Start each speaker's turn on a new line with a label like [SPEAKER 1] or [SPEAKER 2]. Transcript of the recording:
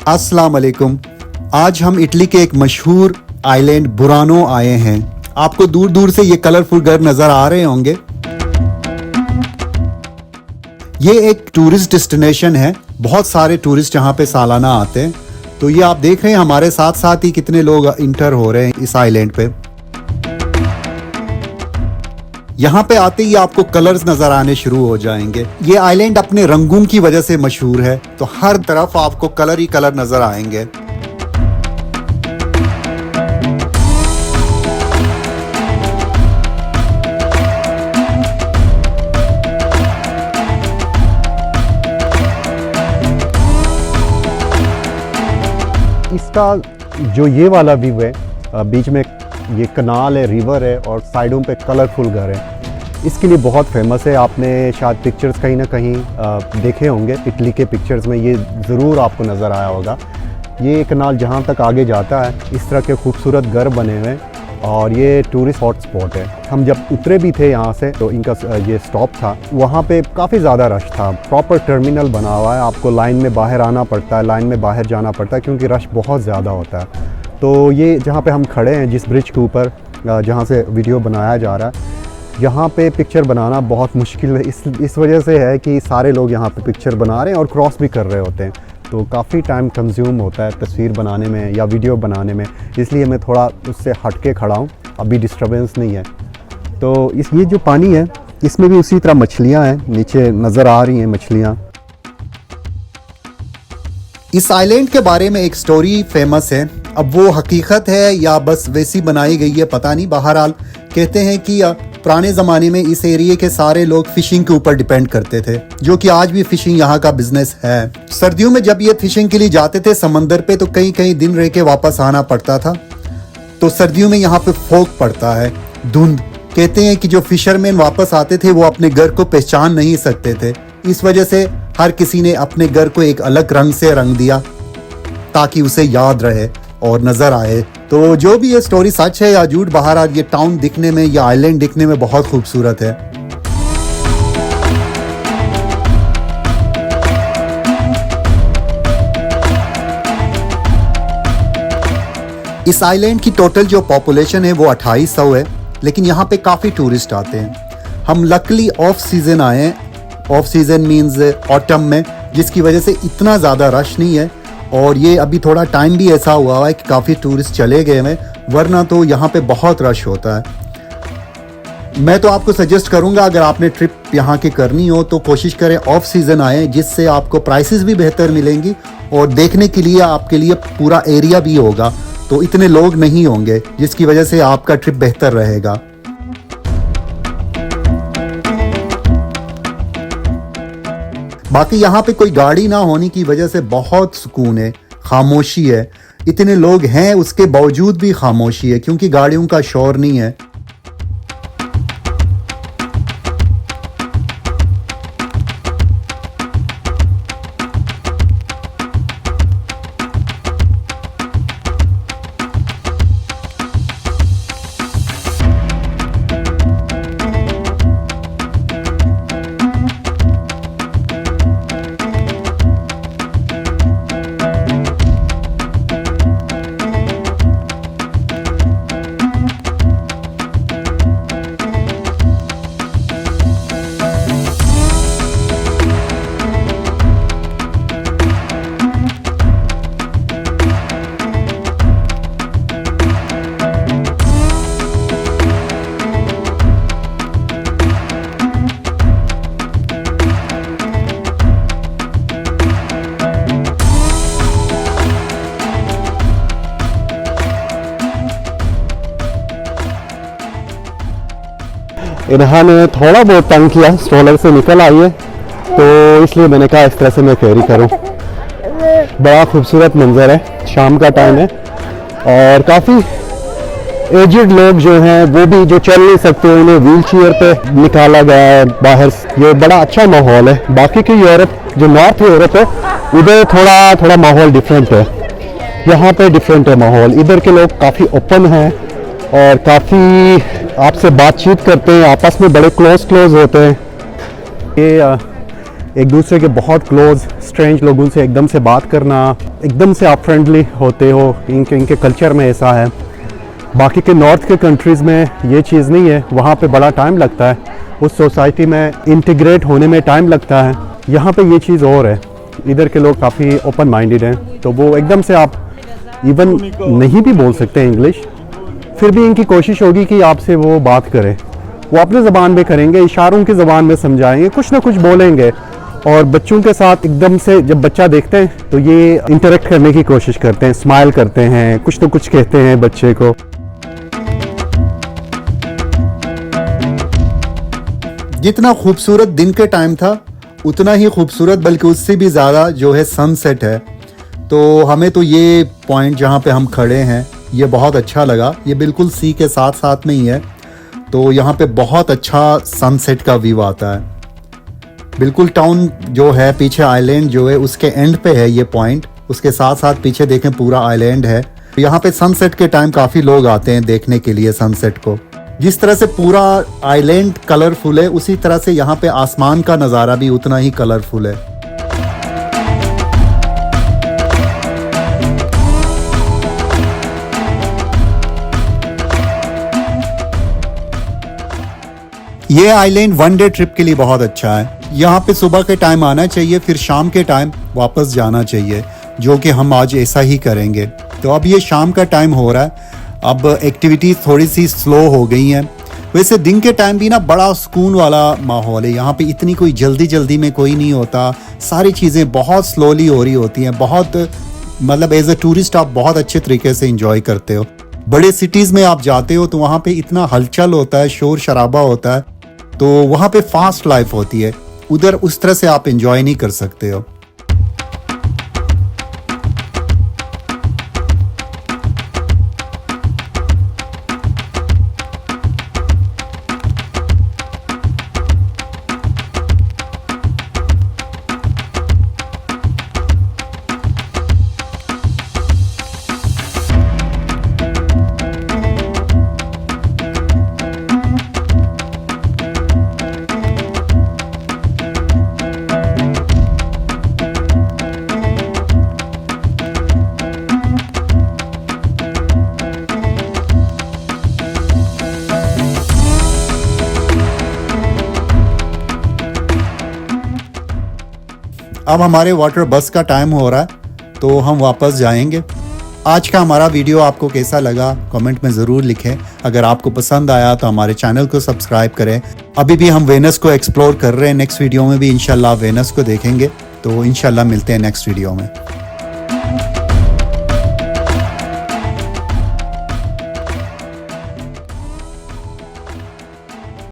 [SPEAKER 1] अस्सलाम वालेकुम। आज हम इटली के एक मशहूर आइलैंड बुरानो आए हैं। आपको दूर दूर से ये कलरफुल घर नजर आ रहे होंगे। ये एक टूरिस्ट डेस्टिनेशन है। बहुत सारे टूरिस्ट यहाँ पे सालाना आते हैं। तो ये आप देख रहे हैं हमारे साथ साथ ही कितने लोग इंटर हो रहे हैं इस आइलैंड पे। यहाँ पे आते ही आपको कलर्स नजर आने शुरू हो जाएंगे। ये आइलैंड अपने रंगों की वजह से मशहूर है, तो हर तरफ आपको कलर ही कलर नजर आएंगे।
[SPEAKER 2] इसका जो ये वाला व्यू है, बीच में ये कनाल है, रिवर है और साइडों पे कलरफुल घर है, इसके लिए बहुत फेमस है। आपने शायद पिक्चर्स कहीं ना कहीं देखे होंगे, इटली के पिक्चर्स में ये ज़रूर आपको नज़र आया होगा। ये कनाल जहाँ तक आगे जाता है, इस तरह के खूबसूरत घर बने हुए हैं और ये टूरिस्ट हॉट स्पॉट है। हम जब उतरे भी थे यहाँ से तो इनका ये स्टॉप था, वहाँ पे काफ़ी ज़्यादा रश था। प्रॉपर टर्मिनल बना हुआ है, आपको लाइन में बाहर आना पड़ता है, लाइन में बाहर जाना पड़ता है क्योंकि रश बहुत ज़्यादा होता है। तो ये जहाँ पे हम खड़े हैं, जिस ब्रिज के ऊपर जहाँ से वीडियो बनाया जा रहा है, यहाँ पे पिक्चर बनाना बहुत मुश्किल है। इस वजह से है कि सारे लोग यहाँ पे पिक्चर बना रहे हैं और क्रॉस भी कर रहे होते हैं, तो काफ़ी टाइम कंज्यूम होता है तस्वीर बनाने में या वीडियो बनाने में। इसलिए मैं थोड़ा उससे हट के खड़ा हूँ, अभी डिस्टर्बेंस नहीं है। तो ये जो पानी है, इसमें भी उसी तरह मछलियाँ हैं, नीचे नज़र आ रही हैं मछलियाँ।
[SPEAKER 1] इस आइलैंड के बारे में एक स्टोरी फेमस है। अब वो हकीकत है या बस वैसी बनाई गई है पता नहीं। बहरहाल कहते हैं कि पुराने ज़माने में इस एरिया के सारे लोग फिशिंग के ऊपर डिपेंड करते थे, जो कि आज भी फिशिंग यहाँ का बिजनेस है। सर्दियों में जब ये फिशिंग के लिए जाते थे समंदर पे, तो कई कई दिन रह के वापस आना पड़ता था। तो सर्दियों में यहाँ पे फॉग पड़ता है, धुंध। कहते हैं कि जो फिशरमैन वापस आते थे वो अपने घर को पहचान नहीं सकते थे। इस वजह से हर किसी ने अपने घर को एक अलग रंग से रंग दिया ताकि उसे याद रहे और नजर आए। तो जो भी ये स्टोरी सच है या झूठ, बहरहाल ये टाउन दिखने में, ये आइलैंड दिखने में बहुत खूबसूरत है। इस आइलैंड की टोटल जो पॉपुलेशन है वो 2800 है, लेकिन यहाँ पे काफ़ी टूरिस्ट आते हैं। हम लकली ऑफ सीज़न आए हैं। ऑफ सीज़न मीन्स ऑटम में, जिसकी वजह से इतना ज़्यादा रश नहीं है। और ये अभी थोड़ा टाइम भी ऐसा हुआ है कि काफ़ी टूरिस्ट चले गए हैं, वरना तो यहाँ पे बहुत रश होता है। मैं तो आपको सजेस्ट करूँगा, अगर आपने ट्रिप यहाँ की करनी हो तो कोशिश करें ऑफ सीज़न आए, जिससे आपको प्राइसेस भी बेहतर मिलेंगी और देखने के लिए आपके लिए पूरा एरिया भी होगा, तो इतने लोग नहीं होंगे, जिसकी वजह से आपका ट्रिप बेहतर रहेगा। बाकी यहाँ पे कोई गाड़ी ना होने की वजह से बहुत सुकून है, खामोशी है। इतने लोग हैं उसके बावजूद भी खामोशी है क्योंकि गाड़ियों का शोर नहीं है।
[SPEAKER 2] इन्होंने थोड़ा बहुत तंग किया, स्ट्रोलर से निकल आई है, तो इसलिए मैंने कहा इस तरह से मैं कैरी करूं। बड़ा खूबसूरत मंजर है, शाम का टाइम है और काफ़ी एजड लोग जो हैं वो भी जो चल नहीं सकते, उन्हें व्हील चेयर पे निकाला गया है बाहर। ये बड़ा अच्छा माहौल है। बाकी की यूरोप, जो नॉर्थ यूरोप है, उधर थोड़ा माहौल डिफरेंट है, यहाँ पे डिफरेंट है माहौल। इधर के लोग काफ़ी ओपन हैं और काफ़ी आपसे बातचीत करते हैं, आपस में बड़े क्लोज होते हैं। ये एक दूसरे के बहुत क्लोज स्ट्रेंज लोगों से एकदम से बात करना, एकदम से आप फ्रेंडली होते हो, इनके कल्चर में ऐसा है। बाकी के नॉर्थ के कंट्रीज़ में ये चीज़ नहीं है, वहाँ पे बड़ा टाइम लगता है, उस सोसाइटी में इंटीग्रेट होने में टाइम लगता है। यहाँ पे ये चीज़ और है, इधर के लोग काफ़ी ओपन माइंडेड हैं, तो वो एकदम से आप इवन नहीं भी बोल सकते इंग्लिश, फिर भी इनकी कोशिश होगी कि आपसे वो बात करें। वो अपने ज़बान में करेंगे, इशारों की ज़बान में समझाएंगे, कुछ ना कुछ बोलेंगे। और बच्चों के साथ एकदम से जब बच्चा देखते हैं तो ये इंटरेक्ट करने की कोशिश करते हैं, स्माइल करते हैं, कुछ ना कुछ कहते हैं बच्चे को।
[SPEAKER 1] जितना खूबसूरत दिन के टाइम था उतना ही खूबसूरत, बल्कि उससे भी ज़्यादा जो है सनसेट है। तो हमें तो ये पॉइंट जहाँ पे हम खड़े हैं ये बहुत अच्छा लगा। ये बिल्कुल सी के साथ साथ में ही है, तो यहाँ पे बहुत अच्छा सनसेट का व्यू आता है। बिल्कुल टाउन जो है, पीछे आइलैंड जो है उसके एंड पे है ये पॉइंट, उसके साथ साथ पीछे देखें पूरा आइलैंड है। यहाँ पे सनसेट के टाइम काफ़ी लोग आते हैं देखने के लिए सनसेट को। जिस तरह से पूरा आइलैंड कलरफुल है, उसी तरह से यहाँ पे आसमान का नज़ारा भी उतना ही कलरफुल है। ये आइलैंड वन डे ट्रिप के लिए बहुत अच्छा है। यहाँ पे सुबह के टाइम आना चाहिए, फिर शाम के टाइम वापस जाना चाहिए, जो कि हम आज ऐसा ही करेंगे। तो अब ये शाम का टाइम हो रहा है, अब एक्टिविटीज़ थोड़ी सी स्लो हो गई हैं। वैसे दिन के टाइम भी ना बड़ा सुकून वाला माहौल है, यहाँ पे इतनी कोई जल्दी में कोई नहीं होता, सारी चीज़ें बहुत स्लोली हो रही होती हैं। बहुत मतलब एज ए टूरिस्ट आप बहुत अच्छे तरीके से इंजॉय करते हो। बड़े सिटीज़ में आप जाते हो तो वहाँ पे इतना हलचल होता है, शोर शराबा होता है, तो वहाँ पे फास्ट लाइफ होती है, उधर उस तरह से आप एंजॉय नहीं कर सकते हो। अब हमारे वाटर बस का टाइम हो रहा है, तो हम वापस जाएंगे। आज का हमारा वीडियो आपको कैसा लगा कमेंट में ज़रूर लिखें। अगर आपको पसंद आया तो हमारे चैनल को सब्सक्राइब करें। अभी भी हम वेनस को एक्सप्लोर कर रहे हैं, नेक्स्ट वीडियो में भी इंशाल्लाह वेनस को देखेंगे। तो इंशाल्लाह मिलते हैं नेक्स्ट वीडियो में।